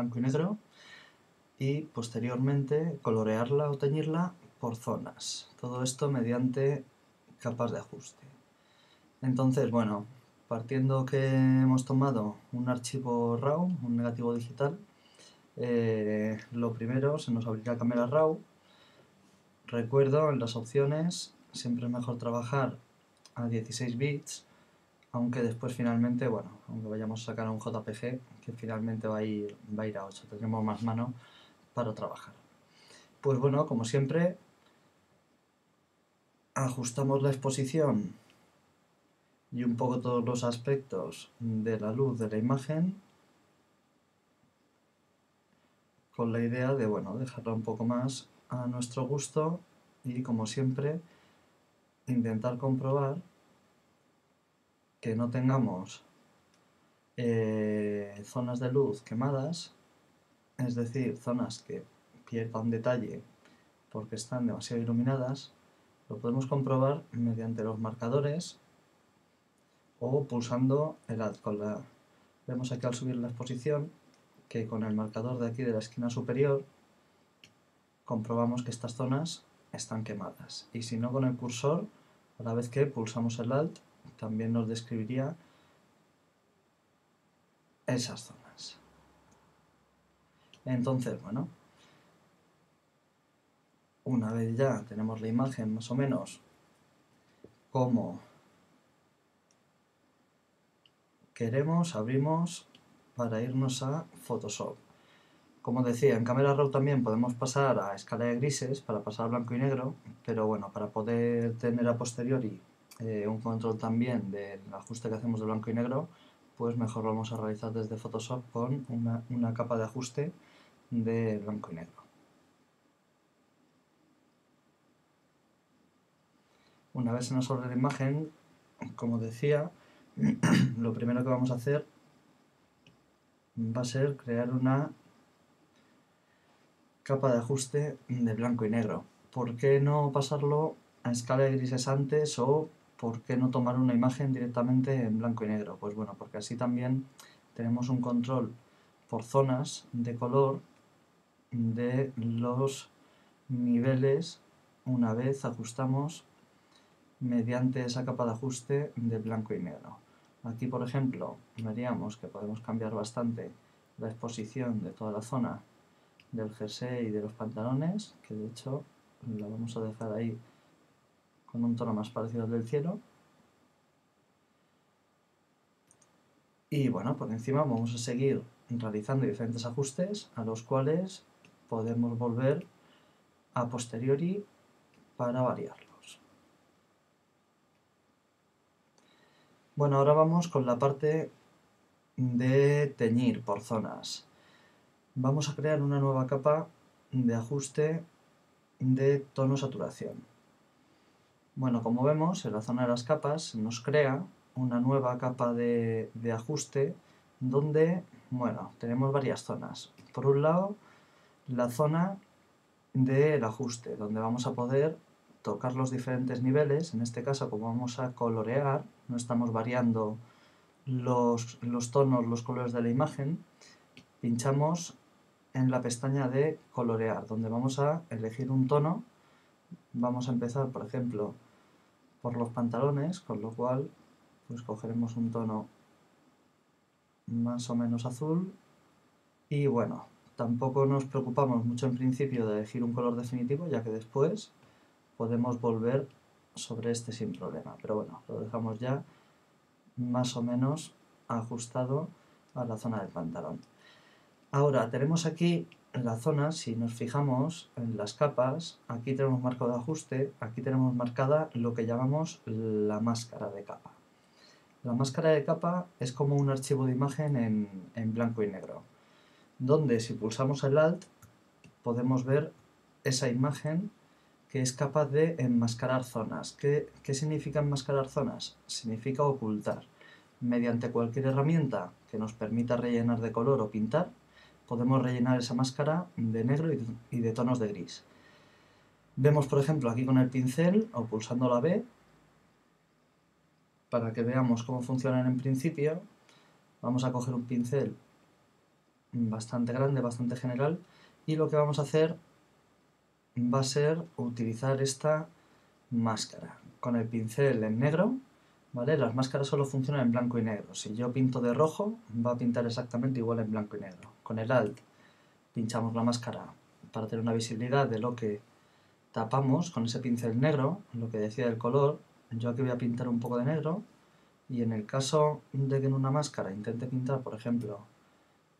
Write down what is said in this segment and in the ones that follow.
blanco y negro y posteriormente colorearla o teñirla por zonas. Todo esto mediante capas de ajuste. Entonces, bueno, partiendo que hemos tomado un archivo RAW, un negativo digital, lo primero se nos abrirá Camera RAW. Recuerdo, en las opciones siempre es mejor trabajar a 16 bits, aunque después finalmente, bueno, aunque vayamos a sacar a un JPG, que finalmente va a ir a 8, tendremos más mano para trabajar. Pues bueno, como siempre, ajustamos la exposición y un poco todos los aspectos de la luz de la imagen con la idea de, bueno, dejarla un poco más a nuestro gusto y, como siempre, intentar comprobar que no tengamos zonas de luz quemadas, es decir, zonas que pierdan detalle porque están demasiado iluminadas. Lo podemos comprobar mediante los marcadores o pulsando el Alt. Vemos aquí al subir la exposición que con el marcador de aquí de la esquina superior comprobamos que estas zonas están quemadas, y si no, con el cursor, a la vez que pulsamos el Alt, también nos describiría esas zonas. Entonces, bueno, una vez ya tenemos la imagen más o menos como queremos, abrimos para irnos a Photoshop. Como decía, en Camera Raw también podemos pasar a escala de grises para pasar a blanco y negro, pero bueno, para poder tener a posteriori un control también del ajuste que hacemos de blanco y negro, pues mejor lo vamos a realizar desde Photoshop con una capa de ajuste de blanco y negro. Una vez se nos abre la imagen, como decía, lo primero que vamos a hacer va a ser crear una capa de ajuste de blanco y negro. ¿Por qué no pasarlo a escala de grises antes, o por qué no tomar una imagen directamente en blanco y negro? Pues bueno, porque así también tenemos un control por zonas de color de los niveles una vez ajustamos mediante esa capa de ajuste de blanco y negro. Aquí, por ejemplo, veríamos que podemos cambiar bastante la exposición de toda la zona del jersey y de los pantalones, que de hecho la vamos a dejar ahí con un tono más parecido al del cielo. Y bueno, por encima vamos a seguir realizando diferentes ajustes a los cuales podemos volver a posteriori para variarlos. Bueno, ahora vamos con la parte de teñir por zonas. Vamos a crear una nueva capa de ajuste de tono saturación. Bueno, como vemos, en la zona de las capas nos crea una nueva capa de ajuste donde, bueno, tenemos varias zonas. Por un lado, la zona del ajuste, donde vamos a poder tocar los diferentes niveles. En este caso, como vamos a colorear, no estamos variando los tonos, los colores de la imagen, pinchamos en la pestaña de colorear, donde vamos a elegir un tono. Vamos a empezar, por ejemplo, por los pantalones, con lo cual pues cogeremos un tono más o menos azul. Y bueno, tampoco nos preocupamos mucho en principio de elegir un color definitivo, ya que después podemos volver sobre este sin problema, pero bueno, lo dejamos ya más o menos ajustado a la zona del pantalón. Ahora tenemos aquí en la zona, si nos fijamos en las capas, aquí tenemos marcado de ajuste, aquí tenemos marcada lo que llamamos la máscara de capa. La máscara de capa es como un archivo de imagen en blanco y negro, donde si pulsamos el Alt podemos ver esa imagen que es capaz de enmascarar zonas. ¿Qué significa enmascarar zonas? Significa ocultar. Mediante cualquier herramienta que nos permita rellenar de color o pintar, podemos rellenar esa máscara de negro y de tonos de gris. Vemos, por ejemplo, aquí con el pincel, o pulsando la B, para que veamos cómo funcionan en principio. Vamos a coger un pincel bastante grande, bastante general, y lo que vamos a hacer va a ser utilizar esta máscara con el pincel en negro, ¿vale? Las máscaras solo funcionan en blanco y negro. Si yo pinto de rojo, va a pintar exactamente igual en blanco y negro. Con el Alt pinchamos la máscara para tener una visibilidad de lo que tapamos con ese pincel negro, lo que decía del color. Yo aquí voy a pintar un poco de negro, y en el caso de que en una máscara intente pintar, por ejemplo,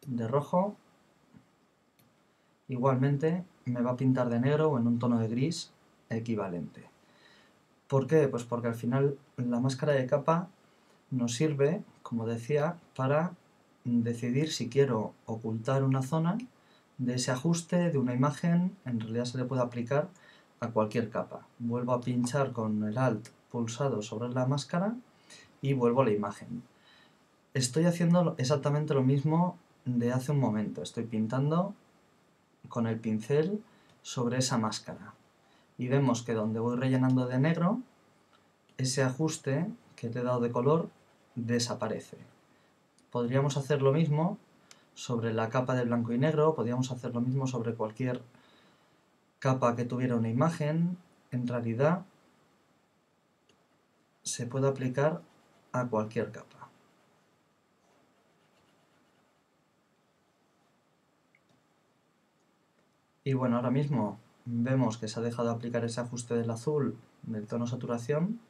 de rojo, igualmente me va a pintar de negro o en un tono de gris equivalente. ¿Por qué? Pues porque al final la máscara de capa nos sirve, como decía, para decidir si quiero ocultar una zona de ese ajuste de una imagen. En realidad se le puede aplicar a cualquier capa. Vuelvo a pinchar con el Alt pulsado sobre la máscara y vuelvo a la imagen. Estoy haciendo exactamente lo mismo de hace un momento. Estoy pintando con el pincel sobre esa máscara. Y vemos que donde voy rellenando de negro, ese ajuste que te he dado de color desaparece. Podríamos hacer lo mismo sobre la capa de blanco y negro, podríamos hacer lo mismo sobre cualquier capa que tuviera una imagen. En realidad se puede aplicar a cualquier capa. Y bueno, ahora mismo vemos que se ha dejado de aplicar ese ajuste del azul del tono saturación.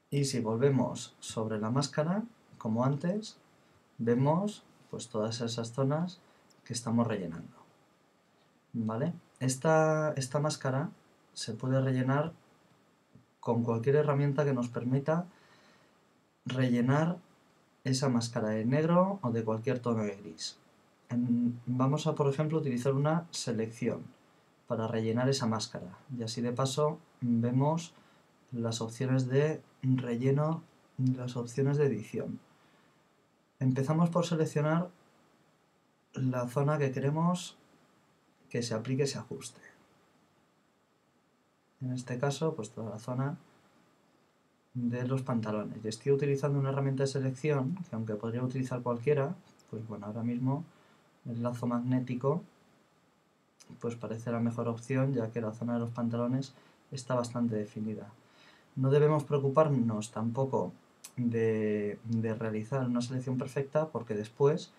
Y si volvemos sobre la máscara, como antes, vemos pues todas esas zonas que estamos rellenando. ¿Vale? Esta máscara se puede rellenar con cualquier herramienta que nos permita rellenar esa máscara de negro o de cualquier tono de gris. Vamos a, por ejemplo, utilizar una selección para rellenar esa máscara. Y así de paso vemos las opciones de relleno, las opciones de edición. Empezamos por seleccionar la zona que queremos que se aplique ese ajuste. En este caso, pues toda la zona de los pantalones. Y estoy utilizando una herramienta de selección, que aunque podría utilizar cualquiera, pues bueno, ahora mismo el lazo magnético pues parece la mejor opción, ya que la zona de los pantalones está bastante definida. No debemos preocuparnos tampoco de realizar una selección perfecta, porque después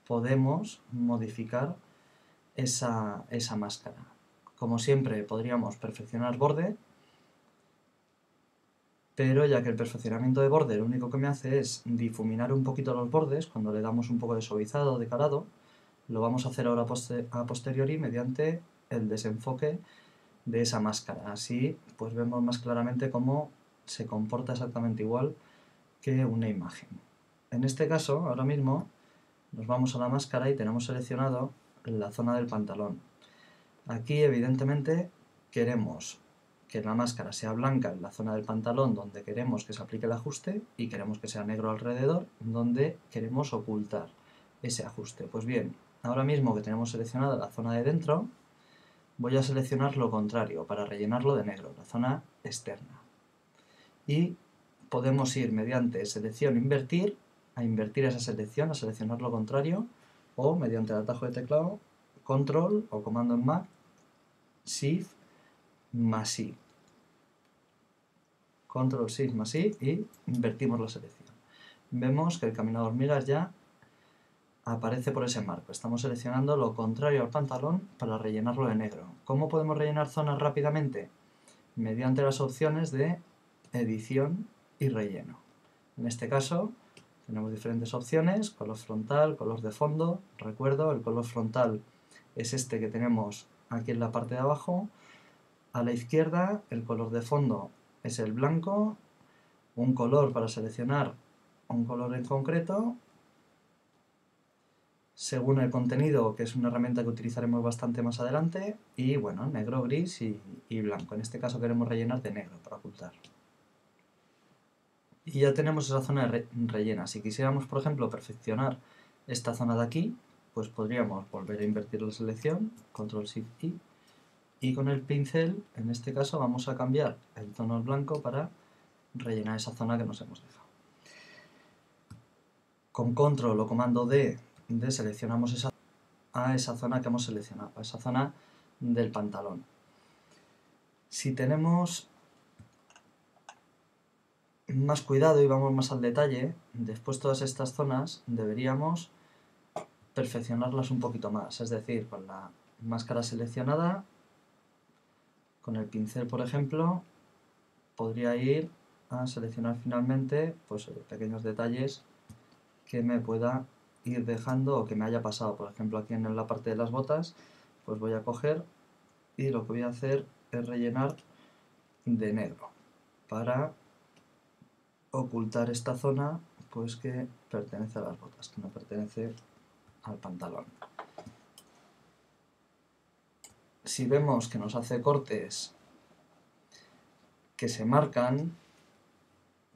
podemos modificar esa máscara. Como siempre, podríamos perfeccionar borde, pero ya que el perfeccionamiento de borde lo único que me hace es difuminar un poquito los bordes cuando le damos un poco de suavizado, de calado, lo vamos a hacer ahora a posteriori mediante el desenfoque de esa máscara. Así pues vemos más claramente cómo se comporta exactamente igual que una imagen. En este caso, ahora mismo, nos vamos a la máscara y tenemos seleccionado la zona del pantalón. Aquí evidentemente queremos que la máscara sea blanca en la zona del pantalón donde queremos que se aplique el ajuste, y queremos que sea negro alrededor donde queremos ocultar ese ajuste. Pues bien, ahora mismo que tenemos seleccionada la zona de dentro, voy a seleccionar lo contrario para rellenarlo de negro, la zona externa. Y podemos ir mediante selección invertir, a invertir esa selección, a seleccionar lo contrario, o mediante el atajo de teclado control o comando en Mac, shift más I. Control shift más I y invertimos la selección. Vemos que el camino de hormigas ya aparece por ese marco. Estamos seleccionando lo contrario al pantalón para rellenarlo de negro. ¿Cómo podemos rellenar zonas rápidamente? Mediante las opciones de edición y relleno. En este caso tenemos diferentes opciones: color frontal, color de fondo. Recuerdo, el color frontal es este que tenemos aquí en la parte de abajo. A la izquierda, el color de fondo es el blanco. Un color para seleccionar un color en concreto, según el contenido, que es una herramienta que utilizaremos bastante más adelante. Y bueno, negro, gris y blanco. En este caso queremos rellenar de negro para ocultar. Y ya tenemos esa zona rellena. Si quisiéramos, por ejemplo, perfeccionar esta zona de aquí, pues podríamos volver a invertir la selección, control shift I, y con el pincel, en este caso, vamos a cambiar el tono al blanco para rellenar esa zona que nos hemos dejado. con control o comando D deseleccionamos esa zona que hemos seleccionado, a esa zona del pantalón. Si tenemos más cuidado y vamos más al detalle, después todas estas zonas deberíamos perfeccionarlas un poquito más, es decir, con la máscara seleccionada, con el pincel por ejemplo, podría ir a seleccionar finalmente pues, pequeños detalles que me pueda ir dejando o que me haya pasado. Por ejemplo, aquí en la parte de las botas, pues voy a coger y lo que voy a hacer es rellenar de negro para ocultar esta zona pues que pertenece a las botas, que no pertenece al pantalón. Si vemos que nos hace cortes que se marcan,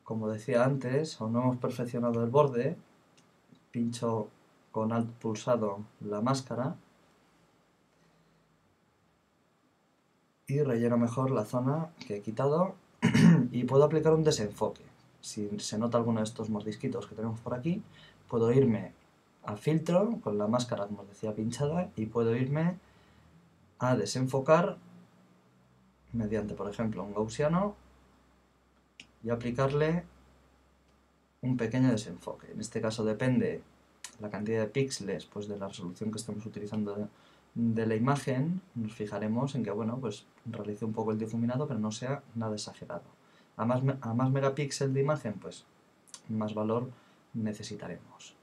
como decía antes, o no hemos perfeccionado el borde, pincho con Alt pulsado la máscara y relleno mejor la zona que he quitado y puedo aplicar un desenfoque. Si se nota alguno de estos mordisquitos que tenemos por aquí, puedo irme a filtro con la máscara, como os decía, pinchada, y puedo irme a desenfocar mediante, por ejemplo, un gaussiano y aplicarle un pequeño desenfoque. En este caso depende la cantidad de píxeles pues, de la resolución que estemos utilizando de la imagen. Nos fijaremos en que, bueno, pues realice un poco el difuminado, pero no sea nada exagerado. A más megapíxeles de imagen, pues más valor necesitaremos.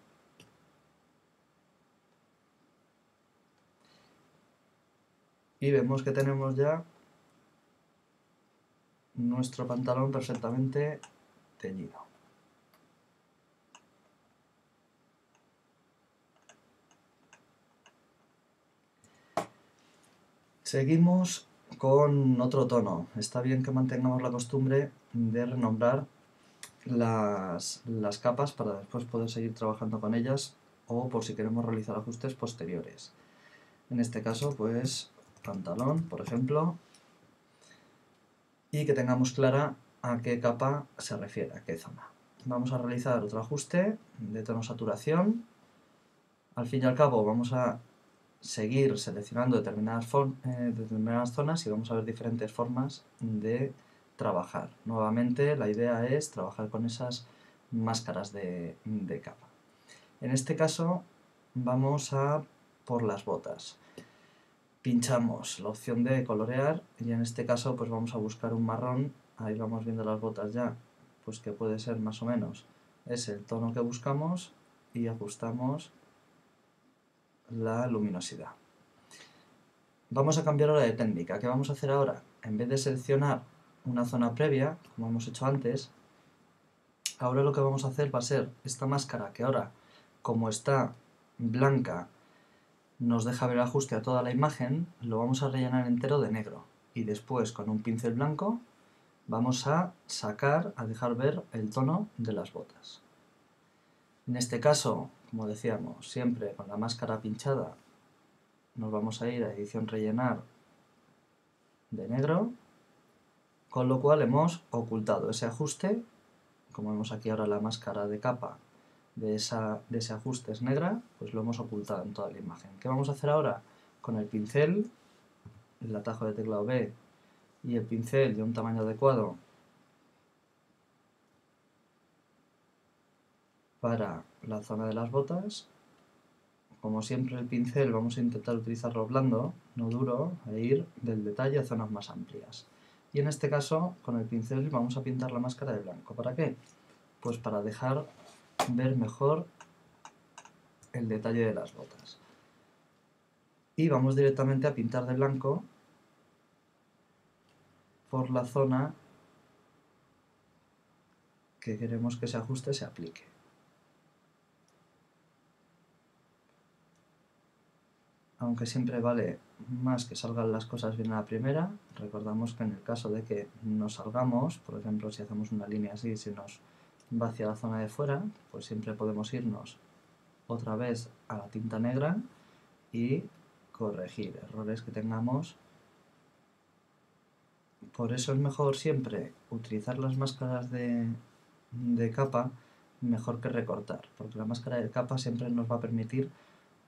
Y vemos que tenemos ya nuestro pantalón perfectamente teñido. Seguimos con otro tono. Está bien que mantengamos la costumbre de renombrar las capas para después poder seguir trabajando con ellas o por si queremos realizar ajustes posteriores. En este caso, pues, pantalón, por ejemplo, y que tengamos clara a qué capa se refiere, a qué zona. Vamos a realizar otro ajuste de tono saturación. Al fin y al cabo vamos a seguir seleccionando determinadas zonas y vamos a ver diferentes formas de trabajar. Nuevamente la idea es trabajar con esas máscaras de capa. En este caso vamos a por las botas. Pinchamos la opción de colorear y en este caso pues vamos a buscar un marrón. Ahí vamos viendo las botas ya, pues que puede ser más o menos es el tono que buscamos y ajustamos la luminosidad. Vamos a cambiar ahora de técnica. ¿Qué vamos a hacer ahora? En vez de seleccionar una zona previa, como hemos hecho antes, ahora lo que vamos a hacer va a ser esta máscara que ahora, como está blanca, nos deja ver el ajuste a toda la imagen, lo vamos a rellenar entero de negro. Y después, con un pincel blanco, vamos a dejar ver el tono de las botas. En este caso, como decíamos, siempre con la máscara pinchada, nos vamos a ir a edición rellenar de negro, con lo cual hemos ocultado ese ajuste. Como vemos aquí ahora la máscara de capa de ese ajuste es negra, pues lo hemos ocultado en toda la imagen. ¿Qué vamos a hacer ahora? Con el pincel, el atajo de teclado B y el pincel de un tamaño adecuado para la zona de las botas. Como siempre el pincel vamos a intentar utilizarlo blando, no duro, e ir del detalle a zonas más amplias. Y en este caso, con el pincel vamos a pintar la máscara de blanco. ¿Para qué? Pues para dejar ver mejor el detalle de las botas. Y vamos directamente a pintar de blanco por la zona que queremos que ese ajuste se aplique. Aunque siempre vale más que salgan las cosas bien a la primera, recordamos que en el caso de que no salgamos, por ejemplo si hacemos una línea así y se nos va hacia la zona de fuera, pues siempre podemos irnos otra vez a la tinta negra y corregir errores que tengamos. Por eso es mejor siempre utilizar las máscaras de capa mejor que recortar, porque la máscara de capa siempre nos va a permitir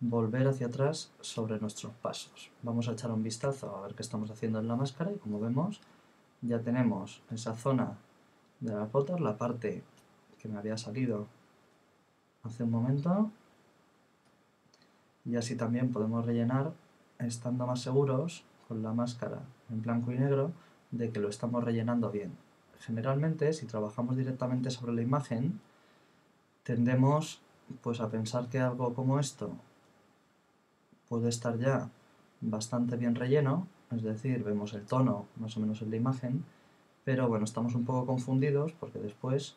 volver hacia atrás sobre nuestros pasos. Vamos a echar un vistazo a ver qué estamos haciendo en la máscara y como vemos ya tenemos esa zona de las botas, la parte que me había salido hace un momento, y así también podemos rellenar estando más seguros con la máscara en blanco y negro de que lo estamos rellenando bien. Generalmente, si trabajamos directamente sobre la imagen, tendemos pues a pensar que algo como esto puede estar ya bastante bien relleno, es decir, vemos el tono más o menos en la imagen, pero bueno, estamos un poco confundidos porque después,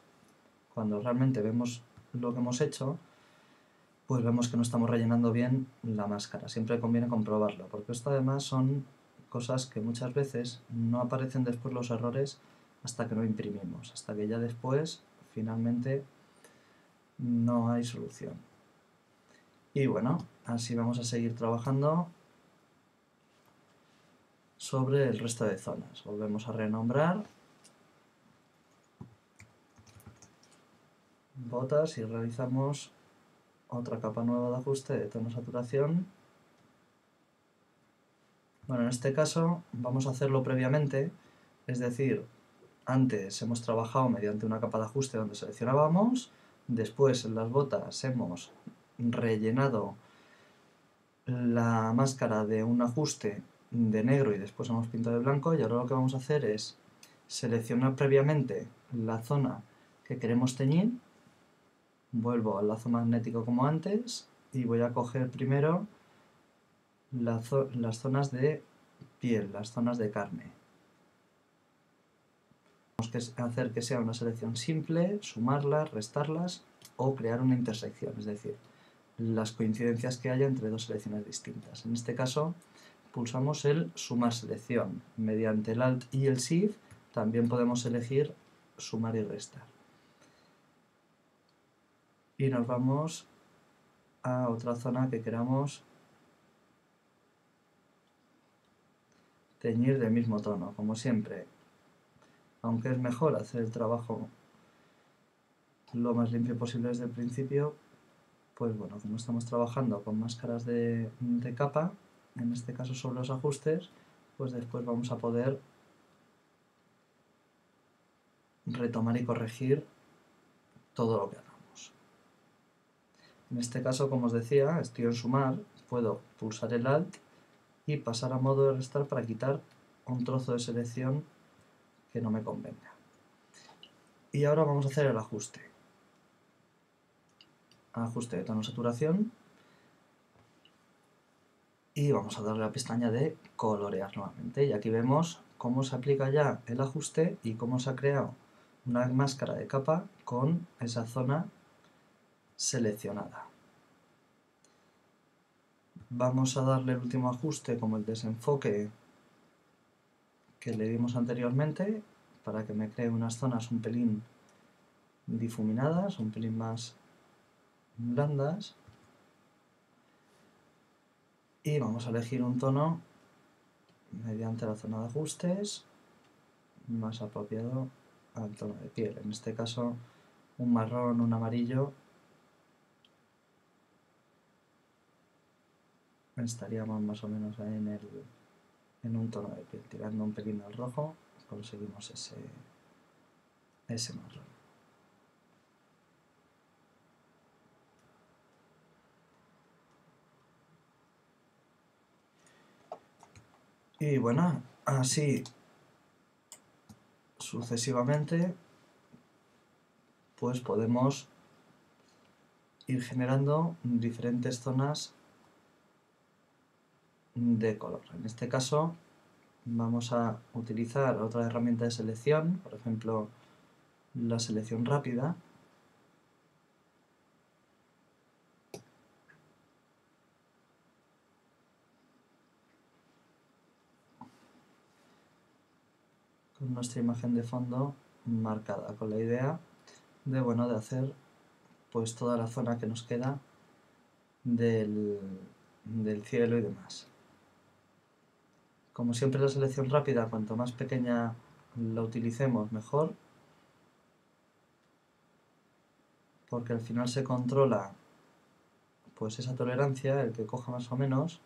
cuando realmente vemos lo que hemos hecho, pues vemos que no estamos rellenando bien la máscara. Siempre conviene comprobarlo, porque esto además son cosas que muchas veces no aparecen después los errores hasta que no imprimimos, hasta que ya después, finalmente, no hay solución. Y bueno, así vamos a seguir trabajando sobre el resto de zonas. Volvemos a renombrar botas y realizamos otra capa nueva de ajuste de tono saturación. Bueno, en este caso vamos a hacerlo previamente, es decir, antes hemos trabajado mediante una capa de ajuste donde seleccionábamos, después en las botas hemos rellenado la máscara de un ajuste de negro y después hemos pintado de blanco, y ahora lo que vamos a hacer es seleccionar previamente la zona que queremos teñir, vuelvo al lazo magnético como antes y voy a coger primero las zonas de piel, las zonas de carne. Tenemos que hacer que sea una selección simple, sumarlas, restarlas o crear una intersección, es decir, las coincidencias que haya entre dos selecciones distintas. En este caso pulsamos el sumar selección. Mediante el Alt y el Shift también podemos elegir sumar y restar. Y nos vamos a otra zona que queramos teñir del mismo tono, como siempre. Aunque es mejor hacer el trabajo lo más limpio posible desde el principio, pues bueno, como estamos trabajando con máscaras de capa, en este caso sobre los ajustes, pues después vamos a poder retomar y corregir todo lo que hagamos. En este caso, como os decía, estoy en sumar, puedo pulsar el Alt y pasar a modo de restar para quitar un trozo de selección que no me convenga. Y ahora vamos a hacer el ajuste. Ajuste de tono saturación. Y vamos a darle a la pestaña de colorear nuevamente. Y aquí vemos cómo se aplica ya el ajuste y cómo se ha creado una máscara de capa con esa zona seleccionada. Vamos a darle el último ajuste como el desenfoque que le dimos anteriormente para que me cree unas zonas un pelín difuminadas, un pelín más blandas. Y vamos a elegir un tono mediante la zona de ajustes más apropiado al tono de piel. En este caso, un marrón, un amarillo. Estaríamos más o menos ahí en un tono de piel. Tirando un pelín al rojo, conseguimos ese marrón. Y bueno, así sucesivamente, pues podemos ir generando diferentes zonas de color. En este caso vamos a utilizar otra herramienta de selección, por ejemplo la selección rápida. Con nuestra imagen de fondo marcada, con la idea de, bueno, de hacer pues toda la zona que nos queda del cielo y demás. Como siempre la selección rápida, cuanto más pequeña la utilicemos mejor, porque al final se controla pues esa tolerancia, el que coja más o menos,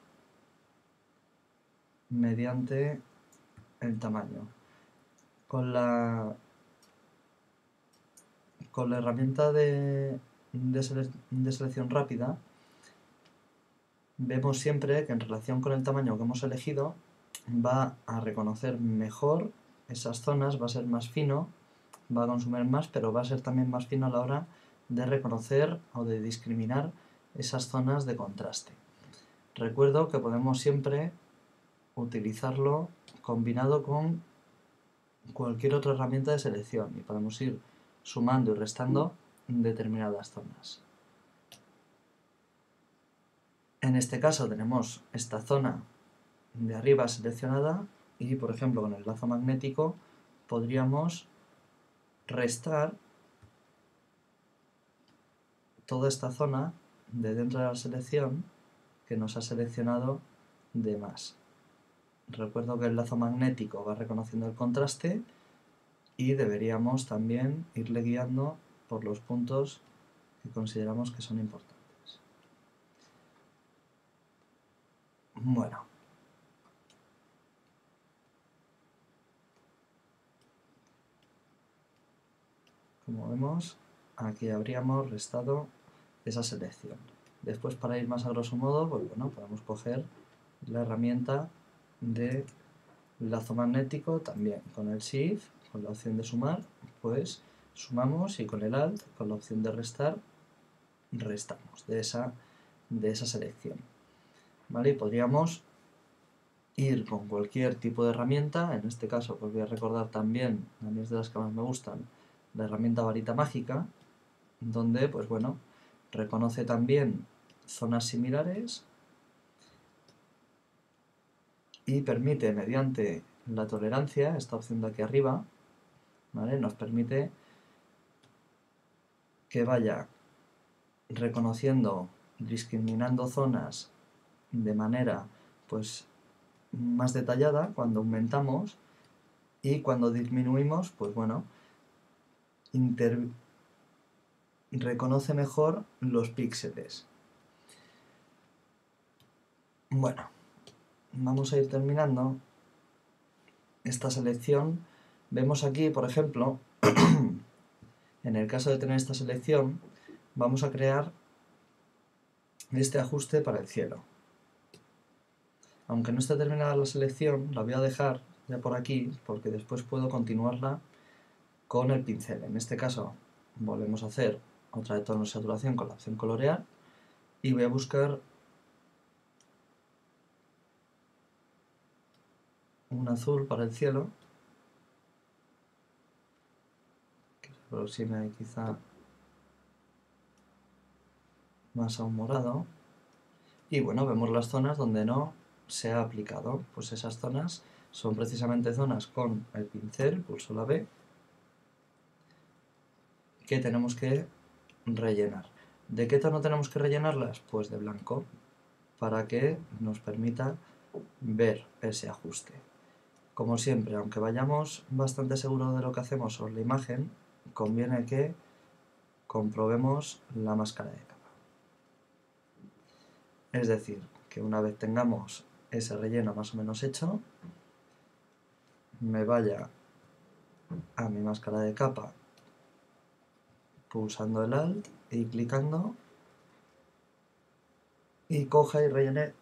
mediante el tamaño. Con la herramienta de selección rápida, vemos siempre que en relación con el tamaño que hemos elegido, va a reconocer mejor esas zonas, va a ser más fino, va a consumir más, pero va a ser también más fino a la hora de reconocer o de discriminar esas zonas de contraste. Recuerdo que podemos siempre utilizarlo combinado con cualquier otra herramienta de selección y podemos ir sumando y restando determinadas zonas. En este caso tenemos esta zona de arriba seleccionada y, por ejemplo, con el lazo magnético podríamos restar toda esta zona de dentro de la selección que nos ha seleccionado de más. Recuerdo que el lazo magnético va reconociendo el contraste y deberíamos también irle guiando por los puntos que consideramos que son importantes. Bueno, como vemos, aquí habríamos restado esa selección. Después, para ir más a grosso modo, pues bueno, podemos coger la herramienta de lazo magnético también con el Shift, con la opción de sumar, pues sumamos, y con el Alt, con la opción de restar, restamos de esa selección. ¿Vale? Y podríamos ir con cualquier tipo de herramienta. En este caso pues voy a recordar también, a mí es de las que más me gustan, la herramienta varita mágica, donde pues bueno, reconoce también zonas similares y permite, mediante la tolerancia, esta opción de aquí arriba, ¿vale?, nos permite que vaya reconociendo, discriminando zonas de manera pues más detallada cuando aumentamos, y cuando disminuimos, pues bueno, reconoce mejor los píxeles. Bueno, vamos a ir terminando esta selección. Vemos aquí, por ejemplo, en el caso de tener esta selección, vamos a crear este ajuste para el cielo. Aunque no esté terminada la selección, la voy a dejar ya por aquí, porque después puedo continuarla con el pincel. En este caso, volvemos a hacer otra de tono de saturación con la opción colorear, y voy a buscar un azul para el cielo, que se aproxime quizá más a un morado, y bueno, vemos las zonas donde no se ha aplicado. Pues esas zonas son precisamente zonas con el pincel, pulso la B, que tenemos que rellenar. ¿De qué tono tenemos que rellenarlas? Pues de blanco, para que nos permita ver ese ajuste. Como siempre, aunque vayamos bastante seguros de lo que hacemos sobre la imagen, conviene que comprobemos la máscara de capa. Es decir, que una vez tengamos ese relleno más o menos hecho, me vaya a mi máscara de capa pulsando el Alt y clicando, y coja y rellene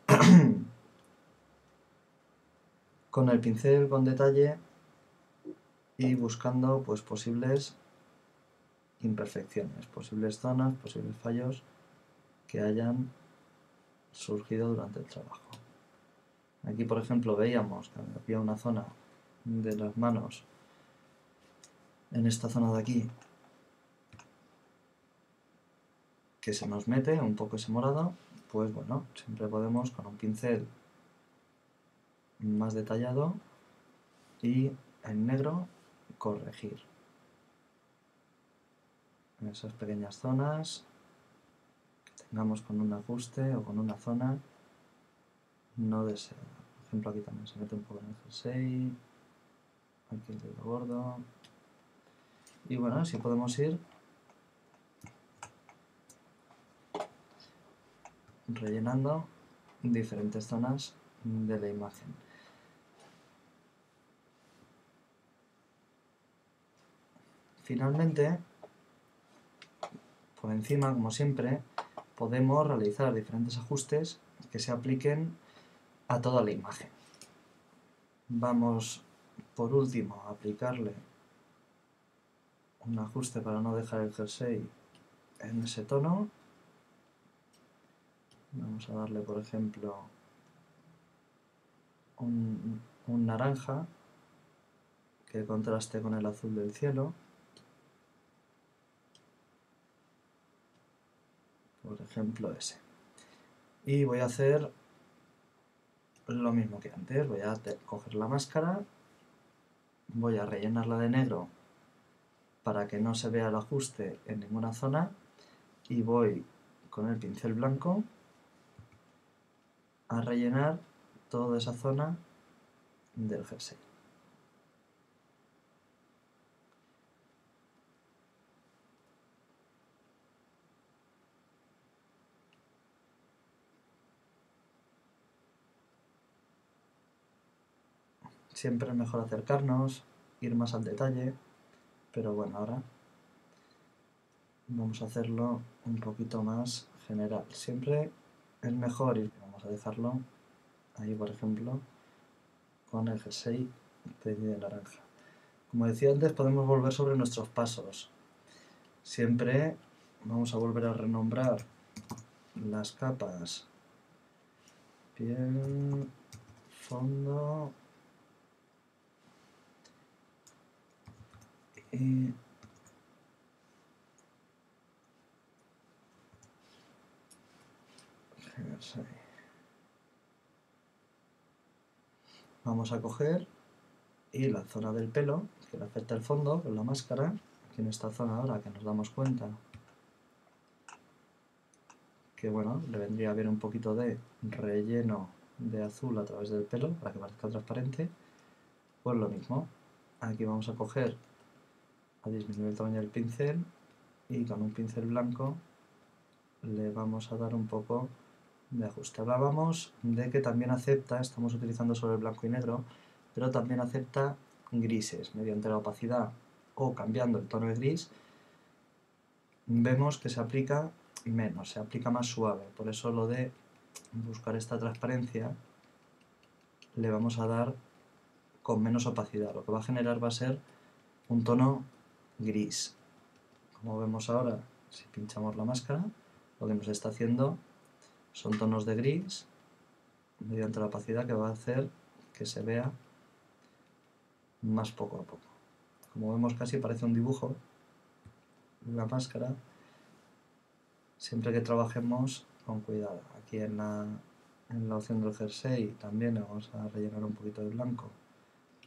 con el pincel con detalle y buscando pues posibles imperfecciones, posibles zonas, posibles fallos que hayan surgido durante el trabajo. Aquí, por ejemplo, veíamos que había una zona de las manos, en esta zona de aquí, que se nos mete un poco ese morado. Pues bueno, siempre podemos con un pincel más detallado y en negro corregir en esas pequeñas zonas que tengamos con un ajuste o con una zona no deseada. Por ejemplo, aquí también se mete un poco en el jersey, aquí el dedo gordo, y bueno, así podemos ir rellenando diferentes zonas de la imagen. Finalmente, por encima, como siempre, podemos realizar diferentes ajustes que se apliquen a toda la imagen. Vamos, por último, a aplicarle un ajuste para no dejar el jersey en ese tono. Vamos a darle, por ejemplo, un naranja que contraste con el azul del cielo. Por ejemplo, ese. Y voy a hacer lo mismo que antes. Voy a coger la máscara, voy a rellenarla de negro para que no se vea el ajuste en ninguna zona y voy con el pincel blanco a rellenar toda esa zona del jersey. Siempre es mejor acercarnos, ir más al detalle, pero bueno, ahora vamos a hacerlo un poquito más general. Siempre es mejor ir, vamos a dejarlo ahí, por ejemplo, con el jersey de naranja. Como decía antes, podemos volver sobre nuestros pasos. Siempre vamos a volver a renombrar las capas, piel, fondo y jersey. Vamos a coger y la zona del pelo, que le afecta el fondo con la máscara, aquí en esta zona ahora que nos damos cuenta que bueno, le vendría bien un poquito de relleno de azul a través del pelo para que parezca transparente, pues lo mismo. Aquí vamos a coger, a disminuir el tamaño del pincel y con un pincel blanco le vamos a dar un poco de ajuste. Hablábamos de que también acepta, estamos utilizando solo el blanco y negro, pero también acepta grises. Mediante la opacidad o cambiando el tono de gris, vemos que se aplica menos, se aplica más suave. Por eso lo de buscar esta transparencia le vamos a dar con menos opacidad. Lo que va a generar va a ser un tono gris. Como vemos ahora, si pinchamos la máscara, lo que nos está haciendo son tonos de gris mediante la opacidad que va a hacer que se vea más poco a poco. Como vemos, casi parece un dibujo la máscara, siempre que trabajemos con cuidado. Aquí en la opción del jersey también le vamos a rellenar un poquito de blanco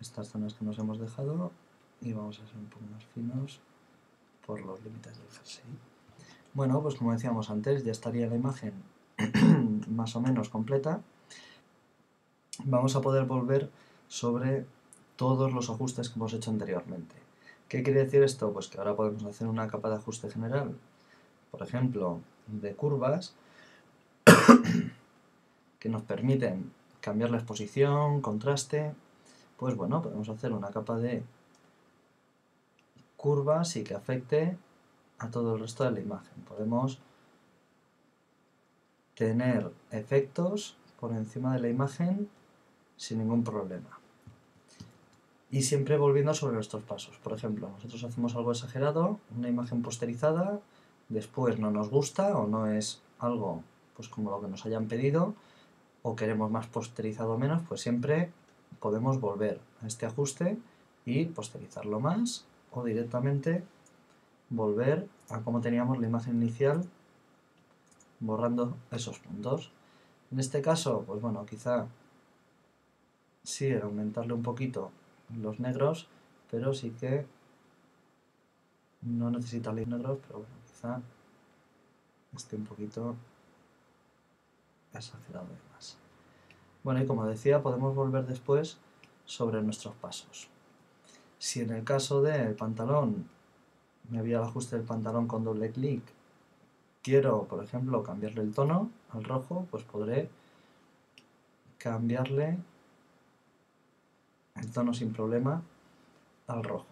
estas zonas que nos hemos dejado y vamos a ser un poco más finos por los límites del jersey. Bueno, pues como decíamos antes, ya estaría la imagen más o menos completa. Vamos a poder volver sobre todos los ajustes que hemos hecho anteriormente. ¿Qué quiere decir esto? Pues que ahora podemos hacer una capa de ajuste general, por ejemplo, de curvas, que nos permiten cambiar la exposición, contraste. Pues bueno, podemos hacer una capa de curvas y que afecte a todo el resto de la imagen. Podemos tener efectos por encima de la imagen sin ningún problema. Y siempre volviendo sobre nuestros pasos. Por ejemplo, nosotros hacemos algo exagerado, una imagen posterizada, después no nos gusta o no es algo pues como lo que nos hayan pedido, o queremos más posterizado o menos, pues siempre podemos volver a este ajuste y posterizarlo más, o directamente volver a como teníamos la imagen inicial, borrando esos puntos. En este caso, pues bueno, quizá sí aumentarle un poquito los negros, pero sí que no necesita los negros, pero bueno, quizá esté un poquito exagerado de más. Bueno, y como decía, podemos volver después sobre nuestros pasos. Si en el caso del pantalón me voy al ajuste del pantalón con doble clic quiero, por ejemplo, cambiarle el tono al rojo, pues podré cambiarle el tono sin problema al rojo.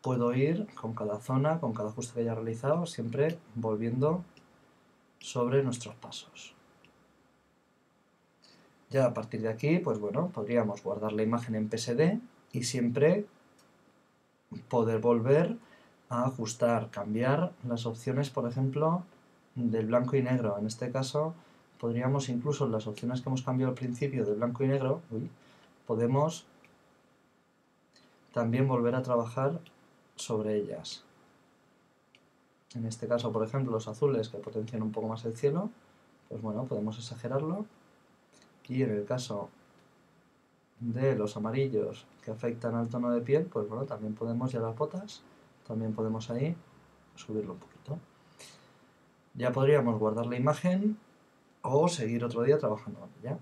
Puedo ir con cada zona, con cada ajuste que haya realizado, siempre volviendo sobre nuestros pasos. Ya a partir de aquí, pues bueno, podríamos guardar la imagen en PSD y siempre poder volver a ajustar, cambiar las opciones, por ejemplo, del blanco y negro. En este caso, podríamos incluso en las opciones que hemos cambiado al principio de blanco y negro, podemos también volver a trabajar sobre ellas. En este caso, por ejemplo, los azules que potencian un poco más el cielo, pues bueno, podemos exagerarlo. Y en el caso de los amarillos que afectan al tono de piel, pues bueno, también podemos, ya las botas, también podemos ahí subirlo un poquito. Ya podríamos guardar la imagen o seguir otro día trabajando con ella.